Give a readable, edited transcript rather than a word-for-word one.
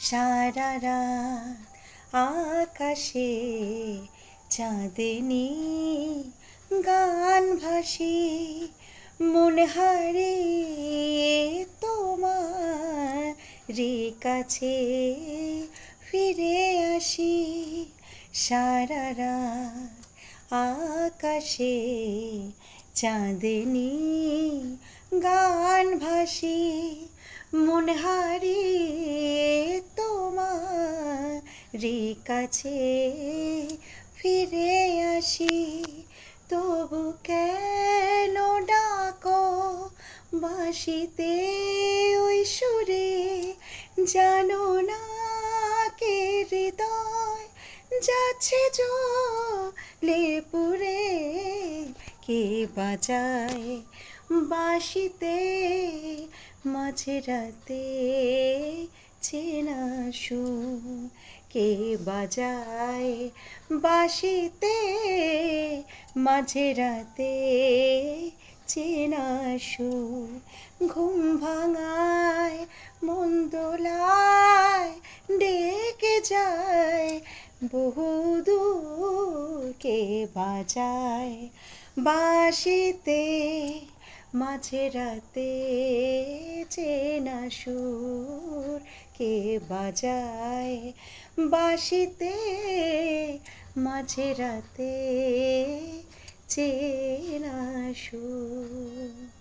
সারা রাত আকাশে চাঁদনি গান ভাসি, মন হারিয়ে তোমার কাছে ফিরে আসি। সারা রাত আকাশে চাঁদনি গান ভাসি, মন হারিয়ে তোমার কাছে ফিরে আসি। তবু কেন ডাকো বাঁশিতে ওই সুরে, জানো না কে হৃদয় যাচ্ছে জ্বলে পুড়ে। কে বাজায় বাঁশিতে মাঝরাতে চেনা সুর, কে বাজায় বাঁশিতে মাঝরাতে চেনা সুর। ঘুম ভাঙায় মন দোলায় ডেকে যায় বহুদূর, কে বাজায় বাঁশিতে মাঝরাতে চেনা সুর, কে বাজায় বাঁশিতে মাঝরাতে চেনা সুর।